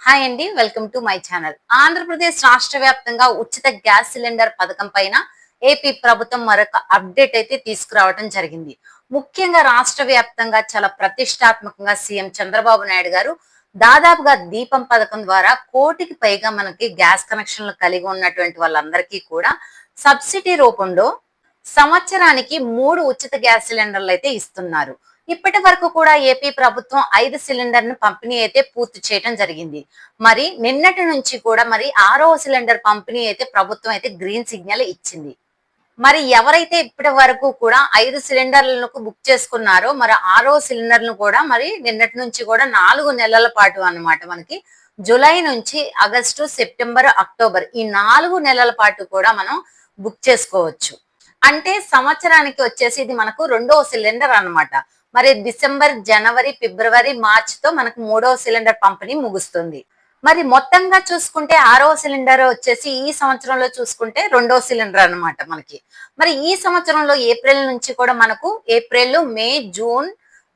Hi అండి, welcome to my channel. Andhra Pradesh రాష్ట్ర వ్యాప్తంగా ఉచిత గ్యాస్ సిలిండర్ పథకం పైన ఏపీ ప్రభుత్వం మరొక అప్డేట్ అయితే తీసుకురావడం జరిగింది. ముఖ్యంగా రాష్ట్ర వ్యాప్తంగా చాలా ప్రతిష్టాత్మకంగా సీఎం చంద్రబాబు నాయుడు గారు దాదాపుగా దీపం పథకం ద్వారా కోటికి పైగా మనకి గ్యాస్ కనెక్షన్లు కలిగి ఉన్నటువంటి వాళ్ళందరికీ కూడా సబ్సిడీ రూపంలో సంవత్సరానికి 3 ఉచిత గ్యాస్ సిలిండర్లు అయితే ఇస్తున్నారు. ఇప్పటి వరకు కూడా ఏపీ ప్రభుత్వం 5 సిలిండర్ను పంపిణీ అయితే పూర్తి చేయడం జరిగింది. మరి నిన్నటి నుంచి కూడా మరి 6వ సిలిండర్ పంపిణీ అయితే ప్రభుత్వం అయితే గ్రీన్ సిగ్నల్ ఇచ్చింది. మరి ఎవరైతే ఇప్పటి వరకు కూడా 5 సిలిండర్లకు బుక్ చేసుకున్నారో మరి 6వ సిలిండర్ను కూడా మరి నిన్నటి నుంచి కూడా 4 నెలల పాటు అన్నమాట మనకి జూలై నుంచి ఆగస్టు, సెప్టెంబర్, అక్టోబర్ ఈ 4 నెలల పాటు కూడా మనం బుక్ చేసుకోవచ్చు. అంటే సంవత్సరానికి వచ్చేసి ఇది మనకు 2వ సిలిండర్ అన్నమాట. మరి డిసెంబర్, జనవరి, ఫిబ్రవరి, మార్చ్ తో మనకు 3వ సిలిండర్ పంపిణీ ముగుస్తుంది. మరి మొత్తంగా చూసుకుంటే 6వ సిలిండర్ వచ్చేసి ఈ సంవత్సరంలో చూసుకుంటే 2వ సిలిండర్ అన్నమాట మనకి. మరి ఈ సంవత్సరంలో ఏప్రిల్ నుంచి కూడా మనకు ఏప్రిల్, మే, జూన్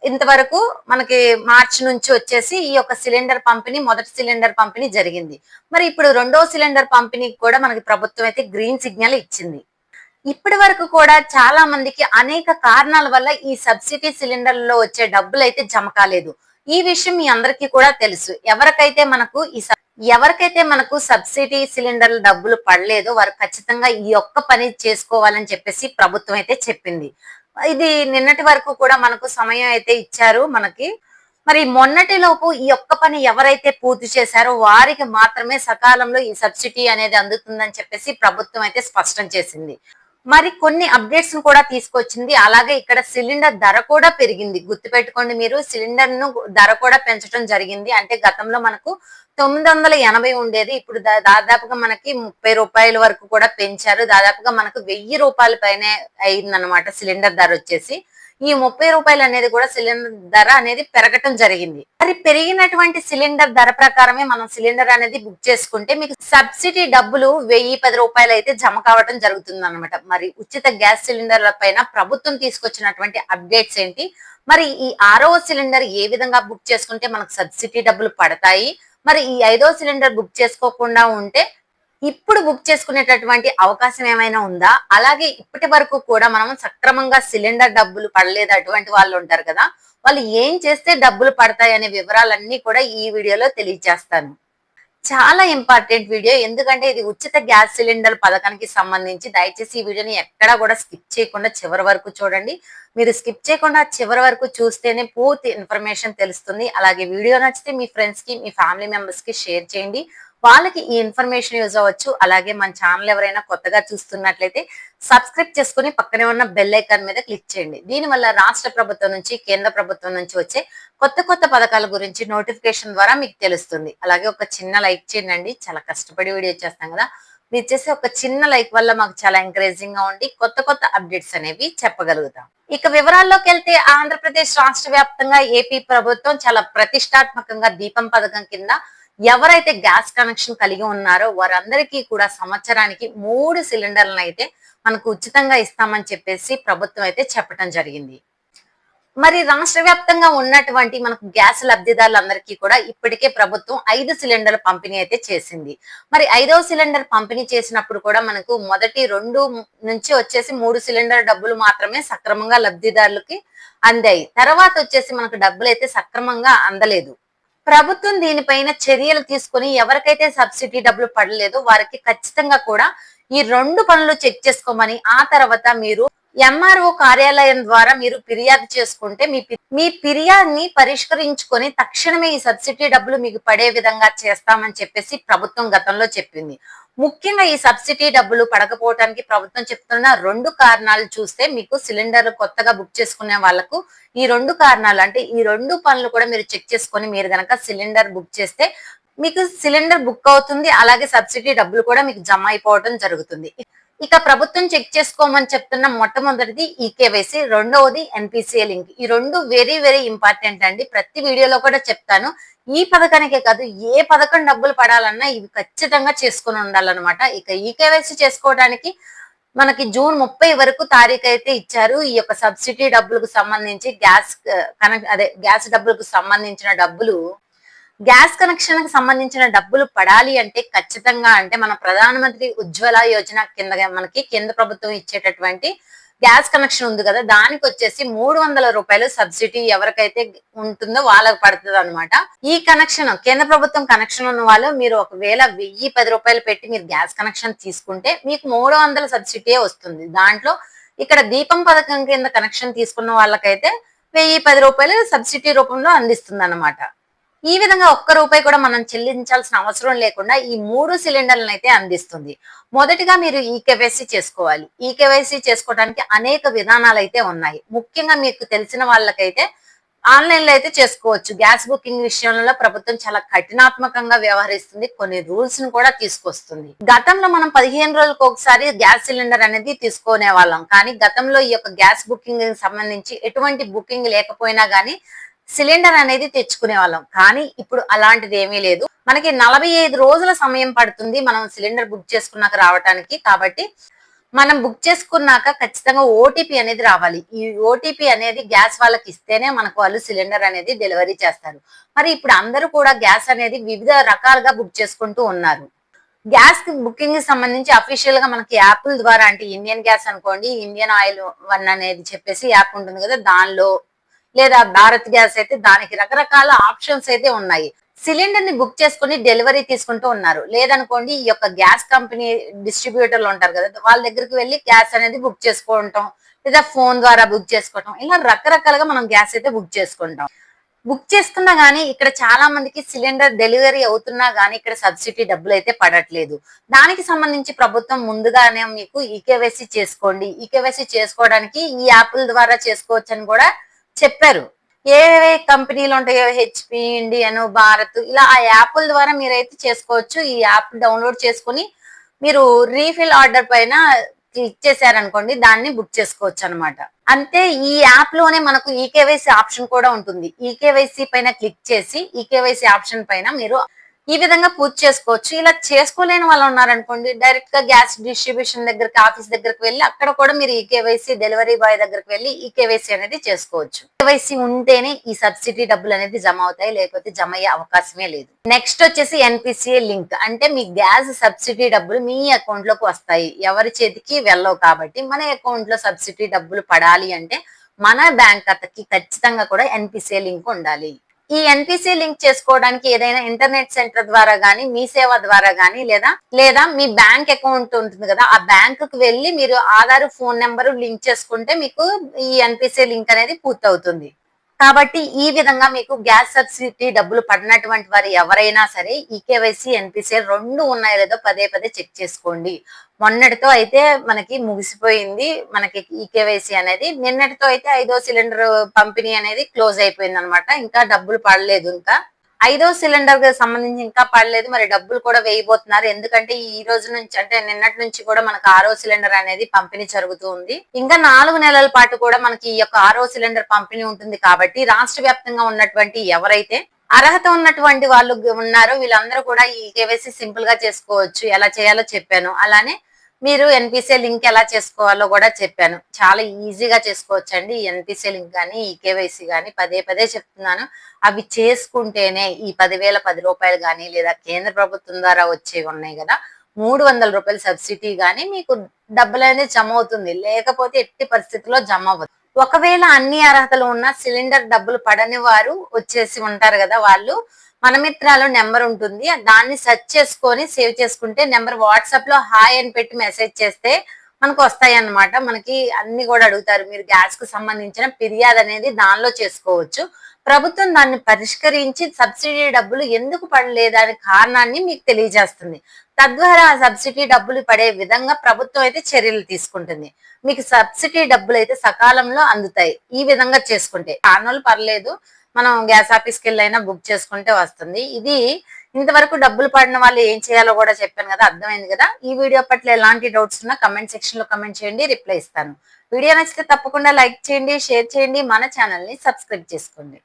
ఇంతవరకు మనకి మార్చి నుంచి వచ్చేసి ఈ యొక్క సిలిండర్ పంపిణీ, మొదటి సిలిండర్ పంపిణీ జరిగింది. మరి ఇప్పుడు 2వ సిలిండర్ పంపిణీకి కూడా మనకి ప్రభుత్వం అయితే గ్రీన్ సిగ్నల్ ఇచ్చింది. ఇప్పటి వరకు కూడా చాలా మందికి అనేక కారణాల వల్ల ఈ సబ్సిడీ సిలిండర్లలో వచ్చే డబ్బులు అయితే జమ కాలేదు. ఈ విషయం మీ అందరికీ కూడా తెలుసు. ఎవరికైతే మనకు సబ్సిడీ సిలిండర్ల డబ్బులు పడలేదో వారు ఖచ్చితంగా ఈ ఒక్క పని చేసుకోవాలని చెప్పేసి ప్రభుత్వం అయితే చెప్పింది. ఇది నిన్నటి వరకు కూడా మనకు సమయం అయితే ఇచ్చారు మనకి. మరి మొన్నటి లోపు ఈ ఒక్క పని ఎవరైతే పూర్తి చేశారో వారికి మాత్రమే సకాలంలో ఈ సబ్సిడీ అనేది అందుతుందని చెప్పేసి ప్రభుత్వం అయితే స్పష్టం చేసింది. మరి కొన్ని అప్డేట్స్ ను కూడా తీసుకొచ్చింది. అలాగే ఇక్కడ సిలిండర్ ధర కూడా పెరిగింది. గుర్తుపెట్టుకోండి, మీరు సిలిండర్ ను ధర కూడా పెంచడం జరిగింది. అంటే గతంలో మనకు 980 ఉండేది, ఇప్పుడు దాదాపుగా మనకి 30 రూపాయల వరకు కూడా పెంచారు. దాదాపుగా మనకు 1000 రూపాయల పైనే అయిందన్నమాట సిలిండర్ ధర వచ్చేసి. ఈ 30 రూపాయలు అనేది కూడా సిలిండర్ ధర అనేది పెరగటం జరిగింది. మరి పెరిగినటువంటి సిలిండర్ ధర ప్రకారమే మనం సిలిండర్ అనేది బుక్ చేసుకుంటే మీకు సబ్సిడీ డబ్బులు 1010 రూపాయలు అయితే జమ కావటం జరుగుతుంది అనమాట. మరి ఉచిత గ్యాస్ సిలిండర్ల పైన ప్రభుత్వం తీసుకొచ్చినటువంటి అప్డేట్స్ ఏంటి, మరి ఈ 6వ సిలిండర్ ఏ విధంగా బుక్ చేసుకుంటే మనకు సబ్సిడీ డబ్బులు పడతాయి, మరి ఈ 5వ సిలిండర్ బుక్ చేసుకోకుండా ఉంటే ఇప్పుడు బుక్ చేసుకునేటటువంటి అవకాశం ఏమైనా ఉందా, అలాగే ఇప్పటి వరకు కూడా మనం సక్రమంగా సిలిండర్ డబ్బులు పడలేదు అటువంటి వాళ్ళు ఉంటారు కదా, వాళ్ళు ఏం చేస్తే డబ్బులు పడతాయి అనే వివరాలన్నీ కూడా ఈ వీడియోలో తెలియజేస్తాను. చాలా ఇంపార్టెంట్ వీడియో, ఎందుకంటే ఇది ఉచిత గ్యాస్ సిలిండర్ పథకానికి సంబంధించి. దయచేసి ఈ వీడియోని ఎక్కడా కూడా స్కిప్ చేయకుండా చివరి వరకు చూడండి. మీరు స్కిప్ చేయకుండా చివరి వరకు చూస్తేనే పూర్తి ఇన్ఫర్మేషన్ తెలుస్తుంది. అలాగే వీడియో నచ్చితే మీ ఫ్రెండ్స్ కి, మీ ఫ్యామిలీ మెంబర్స్ కి షేర్ చేయండి, వాళ్ళకి ఈ ఇన్ఫర్మేషన్ యూజ్ అవ్వచ్చు. అలాగే మన ఛానల్ ఎవరైనా కొత్తగా చూస్తున్నట్లయితే సబ్స్క్రైబ్ చేసుకుని పక్కనే ఉన్న బెల్ ఐకాన్ మీద క్లిక్ చేయండి. దీనివల్ల రాష్ట్ర ప్రభుత్వం నుంచి, కేంద్ర ప్రభుత్వం నుంచి వచ్చే కొత్త కొత్త పథకాల గురించి నోటిఫికేషన్ ద్వారా మీకు తెలుస్తుంది. అలాగే ఒక చిన్న లైక్ చేయండి, చాలా కష్టపడి వీడియో చేస్తాం కదా, మీరు చేసే ఒక చిన్న లైక్ వల్ల మాకు చాలా ఎంకరేజింగ్ గా ఉండి కొత్త కొత్త అప్డేట్స్ అనేవి చెప్పగలుగుతాం. ఇక వివరాల్లోకి వెళ్తే ఆంధ్రప్రదేశ్ రాష్ట్ర వ్యాప్తంగా ఏపీ ప్రభుత్వం చాలా ప్రతిష్టాత్మకంగా దీపం పథకం కింద ఎవరైతే గ్యాస్ కనెక్షన్ కలిగి ఉన్నారో వారందరికీ కూడా సంవత్సరానికి 3 సిలిండర్లను అయితే మనకు ఉచితంగా ఇస్తామని చెప్పేసి ప్రభుత్వం అయితే చెప్పడం జరిగింది. మరి రాష్ట్ర వ్యాప్తంగా ఉన్నటువంటి మనకు గ్యాస్ లబ్ధిదారులందరికీ కూడా ఇప్పటికే ప్రభుత్వం 5 సిలిండర్ల పంపిణీ అయితే చేసింది. మరి 5వ సిలిండర్ పంపిణీ చేసినప్పుడు కూడా మనకు మొదటి 2 నుంచి వచ్చేసి 3 సిలిండర్ డబ్బులు మాత్రమే సక్రమంగా లబ్ధిదారులకి అందాయి. తర్వాత వచ్చేసి మనకు డబ్బులు అయితే సక్రమంగా అందలేదు. ప్రభుత్వం దీనిపైన చర్యలు తీసుకుని ఎవరికైతే సబ్సిడీ డబ్బులు పడలేదో వారికి ఖచ్చితంగా కూడా ఈ 2 పనులు చెక్ చేసుకోమని, ఆ తర్వాత మీరు ఎంఆర్ఓ కార్యాలయం ద్వారా మీరు ఫిర్యాదు చేసుకుంటే మీ ఫిర్యాదుని పరిష్కరించుకొని తక్షణమే ఈ సబ్సిడీ డబ్బులు మీకు పడే విధంగా చేస్తామని చెప్పేసి ప్రభుత్వం గతంలో చెప్పింది. ముఖ్యంగా ఈ సబ్సిడీ డబ్బులు పడకపోవడానికి ప్రభుత్వం చెప్తున్న 2 కారణాలు చూస్తే మీకు సిలిండర్ కొత్తగా బుక్ చేసుకునే వాళ్లకు ఈ 2 కారణాలు, అంటే ఈ 2 పనులు కూడా మీరు చెక్ చేసుకొని మీరు గనక సిలిండర్ బుక్ చేస్తే మీకు సిలిండర్ బుక్ అవుతుంది, అలాగే సబ్సిడీ డబ్బులు కూడా మీకు జమ అయిపోవడం జరుగుతుంది. ఇక ప్రభుత్వం చెక్ చేసుకోమని చెప్తున్న మొట్టమొదటిది ఈకేవైసీ, రెండవది ఎన్పిసిఐ లింక్. ఈ 2 వెరీ వెరీ ఇంపార్టెంట్ అండి. ప్రతి వీడియోలో కూడా చెప్తాను. ఈ పథకానికే కాదు, ఏ పథకం డబ్బులు పడాలన్నా ఇవి ఖచ్చితంగా చేసుకుని ఉండాలన్నమాట. ఇక ఈకేవైసీ చేసుకోవడానికి మనకి జూన్ 30 వరకు తారీఖు అయితే ఇచ్చారు. ఈ యొక్క సబ్సిడీ డబ్బులకు సంబంధించి గ్యాస్ డబ్బులకు సంబంధించిన డబ్బులు గ్యాస్ కనెక్షన్ కి సంబంధించిన డబ్బులు పడాలి అంటే ఖచ్చితంగా అంటే మన ప్రధానమంత్రి ఉజ్వల యోజన కింద మనకి కేంద్ర ప్రభుత్వం ఇచ్చేటటువంటి గ్యాస్ కనెక్షన్ ఉంది కదా, దానికి వచ్చేసి 300 రూపాయలు సబ్సిడీ ఎవరికైతే ఉంటుందో వాళ్ళకి పడుతుంది అనమాట. ఈ కనెక్షన్ కేంద్ర ప్రభుత్వం కనెక్షన్ ఉన్న వాళ్ళు మీరు ఒకవేళ 1010 రూపాయలు పెట్టి మీరు గ్యాస్ కనెక్షన్ తీసుకుంటే మీకు 300 సబ్సిడీ వస్తుంది. దాంట్లో ఇక్కడ దీపం పథకం కింద కనెక్షన్ తీసుకున్న వాళ్ళకైతే 1010 రూపాయలు సబ్సిడీ రూపంలో అందిస్తుంది అనమాట. ఈ విధంగా ఒక్క రూపాయి కూడా మనం చెల్లించాల్సిన అవసరం లేకుండా ఈ 3 సిలిండర్లను అయితే అందిస్తుంది. మొదటిగా మీరు ఈకేవైసీ చేసుకోవాలి. ఈకేవైసీ చేసుకోవడానికి అనేక విధానాలు అయితే ఉన్నాయి. ముఖ్యంగా మీకు తెలిసిన వాళ్ళకైతే ఆన్లైన్ లో అయితే చేసుకోవచ్చు. గ్యాస్ బుకింగ్ విషయంలో ప్రభుత్వం చాలా కఠినాత్మకంగా వ్యవహరిస్తుంది, కొన్ని రూల్స్ ను కూడా తీసుకొస్తుంది. గతంలో మనం 15 రోజులకు ఒకసారి గ్యాస్ సిలిండర్ అనేది తీసుకునే వాళ్ళం, కానీ గతంలో ఈ యొక్క గ్యాస్ బుకింగ్ సంబంధించి ఎటువంటి బుకింగ్ లేకపోయినా గానీ సిలిండర్ అనేది తెచ్చుకునే వాళ్ళం. కానీ ఇప్పుడు అలాంటిది ఏమీ లేదు. మనకి 45 రోజుల సమయం పడుతుంది మనం సిలిండర్ బుక్ చేసుకున్నాక రావటానికి. కాబట్టి మనం బుక్ చేసుకున్నాక ఖచ్చితంగా ఓటీపీ అనేది రావాలి. ఈ ఓటీపీ అనేది గ్యాస్ వాళ్ళకి ఇస్తేనే మనకు వాళ్ళు సిలిండర్ అనేది డెలివరీ చేస్తారు. మరి ఇప్పుడు అందరూ కూడా గ్యాస్ అనేది వివిధ రకాలుగా బుక్ చేసుకుంటూ ఉన్నారు. గ్యాస్ బుకింగ్ కి సంబంధించి అఫీషియల్ గా మనకి యాప్ల ద్వారా, అంటే ఇండియన్ గ్యాస్ అనుకోండి, ఇండియన్ ఆయిల్ 1 అనేది చెప్పేసి యాప్ ఉంటుంది కదా, దానిలో లేదా భారత్ గ్యాస్ అయితే దానికి రకరకాల ఆప్షన్స్ అయితే ఉన్నాయి. సిలిండర్ ని బుక్ చేసుకుని డెలివరీ తీసుకుంటూ ఉన్నారు. లేదనుకోండి ఈ యొక్క గ్యాస్ కంపెనీ డిస్ట్రిబ్యూటర్లు ఉంటారు కదా, వాళ్ళ దగ్గరికి వెళ్ళి గ్యాస్ అనేది బుక్ చేసుకోవటం, లేదా ఫోన్ ద్వారా బుక్ చేసుకోవటం, ఇలా రకరకాలుగా మనం గ్యాస్ అయితే బుక్ చేసుకుంటాం. బుక్ చేసుకున్నా గానీ ఇక్కడ చాలా మందికి సిలిండర్ డెలివరీ అవుతున్నా గానీ ఇక్కడ సబ్సిడీ డబ్బులు అయితే పడట్లేదు. దానికి సంబంధించి ప్రభుత్వం ముందుగానే మీకు ఈకేవైసీ చేసుకోండి, ఈకేవైసీ చేసుకోవడానికి ఈ యాప్ల ద్వారా చేసుకోవచ్చు అని కూడా చెప్పారు. ఏ కంపెనీలు ఉంటాయో హెచ్పి, ఇండియన్, భారత్, ఇలా ఆ యాప్ల ద్వారా మీరైతే చేసుకోవచ్చు. ఈ యాప్ డౌన్లోడ్ చేసుకుని మీరు రీఫిల్ ఆర్డర్ పైన క్లిక్ చేశారనుకోండి, దాన్ని బుక్ చేసుకోవచ్చు అనమాట. అంతే, ఈ యాప్ లోనే మనకు ఈకేవైసీ ఆప్షన్ కూడా ఉంటుంది. ఈకేవైసీ పైన క్లిక్ చేసి ఈకేవైసీ ఆప్షన్ పైన మీరు ఈ విధంగా పూర్తి చేసుకోవచ్చు. ఇలా చేసుకోలేని వాళ్ళు ఉన్నారనుకోండి, డైరెక్ట్ గా గ్యాస్ డిస్ట్రిబ్యూషన్ దగ్గరికి, ఆఫీస్ దగ్గరికి వెళ్ళి అక్కడ కూడా మీరు ఈకేవైసీ డెలివరీ బాయ్ దగ్గరికి వెళ్ళి ఈకేవైసీ అనేది చేసుకోవచ్చు. ఈకేవైసీ ఉంటేనే ఈ సబ్సిడీ డబ్బులు అనేది జమ అవుతాయి, లేకపోతే జమ అయ్యే అవకాశమే లేదు. నెక్స్ట్ వచ్చేసి ఎన్పిసిఐ లింక్. అంటే మీ గ్యాస్ సబ్సిడీ డబ్బులు మీ అకౌంట్ లోకి వస్తాయి, ఎవరి చేతికి వెళ్ళవు. కాబట్టి మన అకౌంట్ లో సబ్సిడీ డబ్బులు పడాలి అంటే మన బ్యాంక్ ఖాతాకి ఖచ్చితంగా కూడా ఎన్పిసిఐ లింక్ ఉండాలి. ఈ ఎన్పిసి లింక్ చేసుకోవడానికి ఏదైనా ఇంటర్నెట్ సెంటర్ ద్వారా గానీ, మీ సేవ ద్వారా గానీ, లేదా మీ బ్యాంక్ అకౌంట్ ఉంటుంది కదా, ఆ బ్యాంక్ కు వెళ్ళి మీరు ఆధార్, ఫోన్ నెంబర్ లింక్ చేసుకుంటే మీకు ఈ ఎన్పిసి లింక్ అనేది పూర్తవుతుంది. కాబట్టి ఈ విధంగా మీకు గ్యాస్ సబ్సిడీ డబ్బులు పడినటువంటి వారు ఎవరైనా సరే ఈకేవైసీ, ఎన్పిసిఐ 2 ఉన్నాయో లేదో పదే పదే చెక్ చేసుకోండి. మొన్నటితో అయితే మనకి ముగిసిపోయింది మనకి ఈకేవైసీ అనేది. నిన్నటితో అయితే 5వ సిలిండర్ పంపిణీ అనేది క్లోజ్ అయిపోయింది అనమాట. ఇంకా డబ్బులు పడలేదు. ఇంకా 5వ సిలిండర్ కి సంబంధించి ఇంకా పడలేదు. మరి డబ్బులు కూడా వేయబోతున్నారు. ఎందుకంటే ఈ రోజు నుంచి, అంటే నిన్నటి నుంచి కూడా మనకు 6వ సిలిండర్ అనేది పంపిణీ జరుగుతూ ఉంది. ఇంకా 4 నెలల పాటు కూడా మనకి ఈ యొక్క 6వ సిలిండర్ పంపిణీ ఉంటుంది. కాబట్టి రాష్ట్ర వ్యాప్తంగా ఉన్నటువంటి ఎవరైతే అర్హత ఉన్నటువంటి వాళ్ళు ఉన్నారో వీళ్ళందరూ కూడా ఈ కేవైసీ సింపుల్ గా చేసుకోవచ్చు. ఎలా చేయాలో చెప్పాను. అలానే మీరు ఎన్పిసిఐ లింక్ ఎలా చేసుకోవాలో కూడా చెప్పాను. చాలా ఈజీగా చేసుకోవచ్చు అండి. ఈ ఎన్పిసిఐ లింక్ కానీ, ఈ కేవైసీ కానీ పదే పదే చెప్తున్నాను. అవి చేసుకుంటేనే ఈ 10,010 రూపాయలు కానీ, లేదా కేంద్ర ప్రభుత్వం ద్వారా వచ్చేవి ఉన్నాయి కదా 300 రూపాయల సబ్సిడీ గానీ మీకు డబ్బులు అనేది జమ అవుతుంది. లేకపోతే ఎట్టి పరిస్థితుల్లో జమ అవ్వదు. ఒకవేళ అన్ని అర్హతలు ఉన్న సిలిండర్ డబ్బులు పడని వారు వచ్చేసి ఉంటారు కదా, వాళ్ళు మన మిత్రాలు నెంబర్ ఉంటుంది, దాన్ని సెర్చ్ చేసుకొని సేవ్ చేసుకుంటే నెంబర్ వాట్సాప్ లో హాయ్ అని పెట్టి మెసేజ్ చేస్తే మనకు వస్తాయి అన్నమాట. మనకి అన్ని కూడా అడుగుతారు. మీరు గ్యాస్ కు సంబంధించిన ఫిర్యాదు అనేది దానిలో చేసుకోవచ్చు. ప్రభుత్వం దాన్ని పరిష్కరించి సబ్సిడీ డబ్బులు ఎందుకు పడలేదనే కారణాన్ని మీకు తెలియజేస్తుంది. తద్వారా ఆ సబ్సిడీ డబ్బులు పడే విధంగా ప్రభుత్వం అయితే చర్యలు తీసుకుంటుంది. మీకు సబ్సిడీ డబ్బులు అయితే సకాలంలో అందుతాయి ఈ విధంగా చేసుకుంటే. కారణాలు పర్లేదు, మనం గ్యాస్ ఆఫీస్కి వెళ్ళైనా బుక్ చేసుకుంటే వస్తుంది. ఇది ఇంతవరకు డబ్బులు పడిన వాళ్ళు ఏం చేయాలో కూడా చెప్పాను కదా, అర్థమైంది కదా. ఈ వీడియో పట్ల ఎలాంటి డౌట్స్ ఉన్నా కమెంట్ సెక్షన్ లో కమెంట్ చేయండి, రిప్లై ఇస్తాను. వీడియో నచ్చితే తప్పకుండా లైక్ చేయండి, షేర్ చేయండి, మన ఛానల్ ని సబ్స్క్రైబ్ చేసుకోండి.